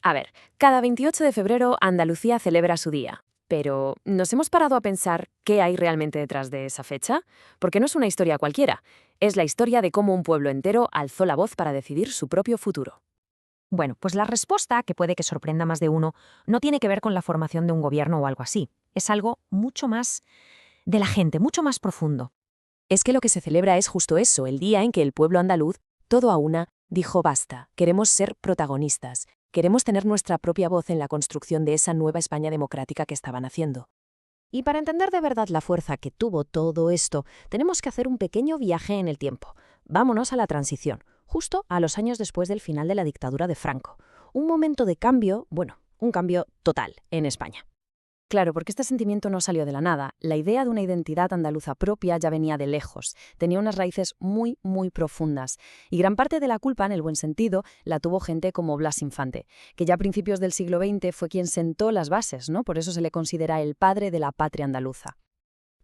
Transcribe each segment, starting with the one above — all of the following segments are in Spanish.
A ver, cada 28 de febrero Andalucía celebra su día. Pero, ¿nos hemos parado a pensar qué hay realmente detrás de esa fecha? Porque no es una historia cualquiera, es la historia de cómo un pueblo entero alzó la voz para decidir su propio futuro. Bueno, pues la respuesta, que puede que sorprenda más de uno, no tiene que ver con la formación de un gobierno o algo así. Es algo mucho más de la gente, mucho más profundo. Es que lo que se celebra es justo eso, el día en que el pueblo andaluz, todo a una, dijo basta, queremos ser protagonistas, queremos tener nuestra propia voz en la construcción de esa nueva España democrática que estaban haciendo. Y para entender de verdad la fuerza que tuvo todo esto, tenemos que hacer un pequeño viaje en el tiempo. Vámonos a la transición, justo a los años después del final de la dictadura de Franco. Un momento de cambio, bueno, un cambio total en España. Claro, porque este sentimiento no salió de la nada. La idea de una identidad andaluza propia ya venía de lejos. Tenía unas raíces muy, muy profundas. Y gran parte de la culpa, en el buen sentido, la tuvo gente como Blas Infante, que ya a principios del siglo XX fue quien sentó las bases, ¿no? Por eso se le considera el padre de la patria andaluza.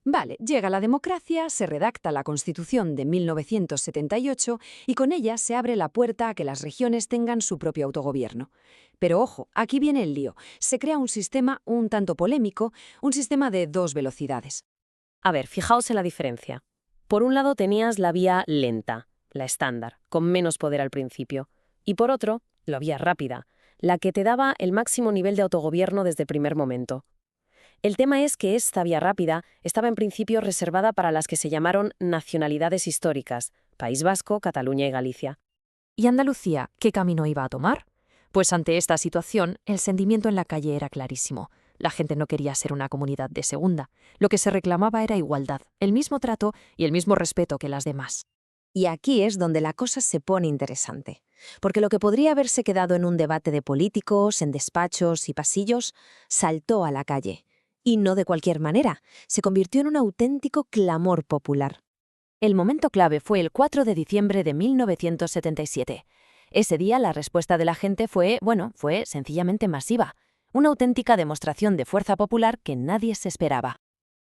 Vale, llega la democracia, se redacta la Constitución de 1978 y con ella se abre la puerta a que las regiones tengan su propio autogobierno. Pero ojo, aquí viene el lío. Se crea un sistema un tanto polémico, un sistema de dos velocidades. A ver, fijaos en la diferencia. Por un lado tenías la vía lenta, la estándar, con menos poder al principio. Y por otro, la vía rápida, la que te daba el máximo nivel de autogobierno desde el primer momento. El tema es que esta vía rápida estaba en principio reservada para las que se llamaron nacionalidades históricas, País Vasco, Cataluña y Galicia. ¿Y Andalucía qué camino iba a tomar? Pues ante esta situación, el sentimiento en la calle era clarísimo. La gente no quería ser una comunidad de segunda. Lo que se reclamaba era igualdad, el mismo trato y el mismo respeto que las demás. Y aquí es donde la cosa se pone interesante, porque lo que podría haberse quedado en un debate de políticos, en despachos y pasillos, saltó a la calle. Y no de cualquier manera, se convirtió en un auténtico clamor popular. El momento clave fue el 4 de diciembre de 1977. Ese día la respuesta de la gente fue sencillamente masiva, una auténtica demostración de fuerza popular que nadie se esperaba.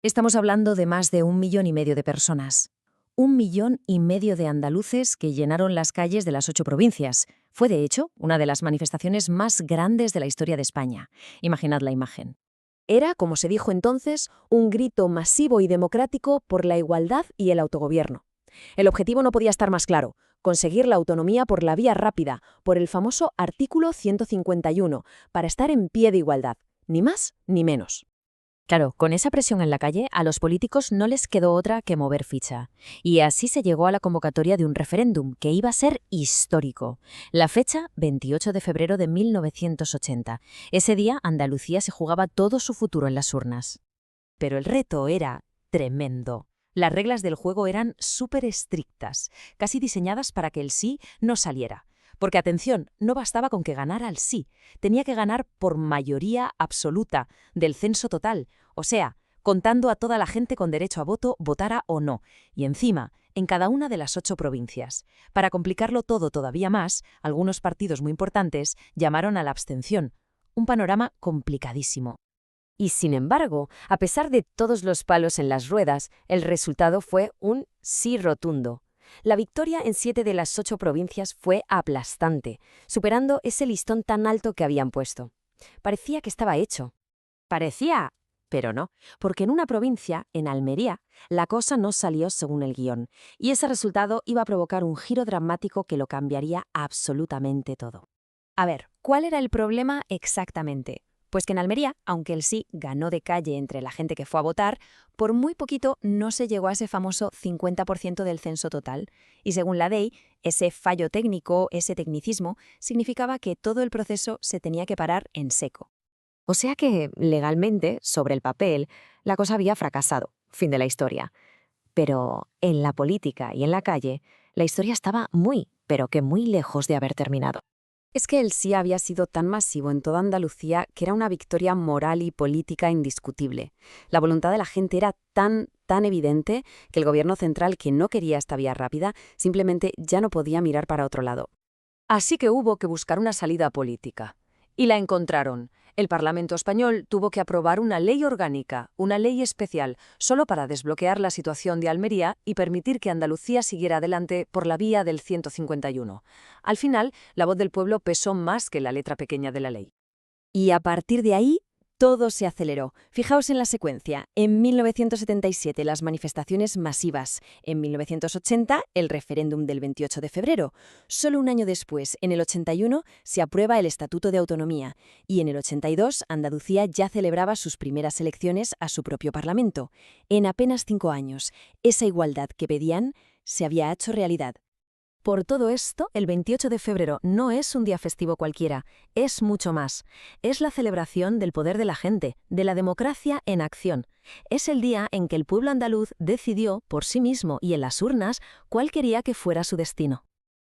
Estamos hablando de más de 1,5 millones de personas. 1,5 millones de andaluces que llenaron las calles de las 8 provincias. Fue, de hecho, una de las manifestaciones más grandes de la historia de España. Imaginad la imagen. Era, como se dijo entonces, un grito masivo y democrático por la igualdad y el autogobierno. El objetivo no podía estar más claro: conseguir la autonomía por la vía rápida, por el famoso artículo 151, para estar en pie de igualdad, ni más ni menos. Claro, con esa presión en la calle, a los políticos no les quedó otra que mover ficha. Y así se llegó a la convocatoria de un referéndum que iba a ser histórico. La fecha, 28 de febrero de 1980. Ese día, Andalucía se jugaba todo su futuro en las urnas. Pero el reto era tremendo. Las reglas del juego eran súper estrictas, casi diseñadas para que el sí no saliera. Porque, atención, no bastaba con que ganara el sí, tenía que ganar por mayoría absoluta del censo total, o sea, contando a toda la gente con derecho a voto, votara o no, y encima, en cada una de las 8 provincias. Para complicarlo todo todavía más, algunos partidos muy importantes llamaron a la abstención, un panorama complicadísimo. Y sin embargo, a pesar de todos los palos en las ruedas, el resultado fue un sí rotundo. La victoria en 7 de las 8 provincias fue aplastante, superando ese listón tan alto que habían puesto. Parecía que estaba hecho. Parecía, pero no, porque en una provincia, en Almería, la cosa no salió según el guión, y ese resultado iba a provocar un giro dramático que lo cambiaría absolutamente todo. A ver, ¿cuál era el problema exactamente? Pues que en Almería, aunque el sí ganó de calle entre la gente que fue a votar, por muy poquito no se llegó a ese famoso 50% del censo total. Y según la ley, ese fallo técnico, ese tecnicismo, significaba que todo el proceso se tenía que parar en seco. O sea que, legalmente, sobre el papel, la cosa había fracasado. Fin de la historia. Pero en la política y en la calle, la historia estaba muy, pero que muy lejos de haber terminado. Es que el sí había sido tan masivo en toda Andalucía que era una victoria moral y política indiscutible. La voluntad de la gente era tan evidente que el gobierno central, que no quería esta vía rápida, simplemente ya no podía mirar para otro lado. Así que hubo que buscar una salida política. Y la encontraron, El Parlamento español tuvo que aprobar una ley orgánica, una ley especial, solo para desbloquear la situación de Almería y permitir que Andalucía siguiera adelante por la vía del 151. Al final, la voz del pueblo pesó más que la letra pequeña de la ley. Y a partir de ahí, todo se aceleró. Fijaos en la secuencia. En 1977, las manifestaciones masivas. En 1980, el referéndum del 28 de febrero. Solo un año después, en el 81, se aprueba el Estatuto de Autonomía. Y en el 82, Andalucía ya celebraba sus primeras elecciones a su propio Parlamento. En apenas 5 años, esa igualdad que pedían se había hecho realidad. Por todo esto, el 28 de febrero no es un día festivo cualquiera, es mucho más. Es la celebración del poder de la gente, de la democracia en acción. Es el día en que el pueblo andaluz decidió, por sí mismo y en las urnas, cuál quería que fuera su destino.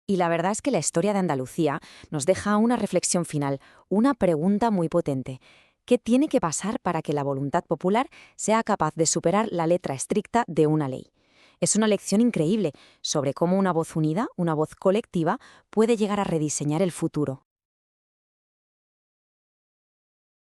Y la verdad es que la historia de Andalucía nos deja una reflexión final, una pregunta muy potente. ¿Qué tiene que pasar para que la voluntad popular sea capaz de superar la letra estricta de una ley? Es una lección increíble sobre cómo una voz unida, una voz colectiva, puede llegar a rediseñar el futuro.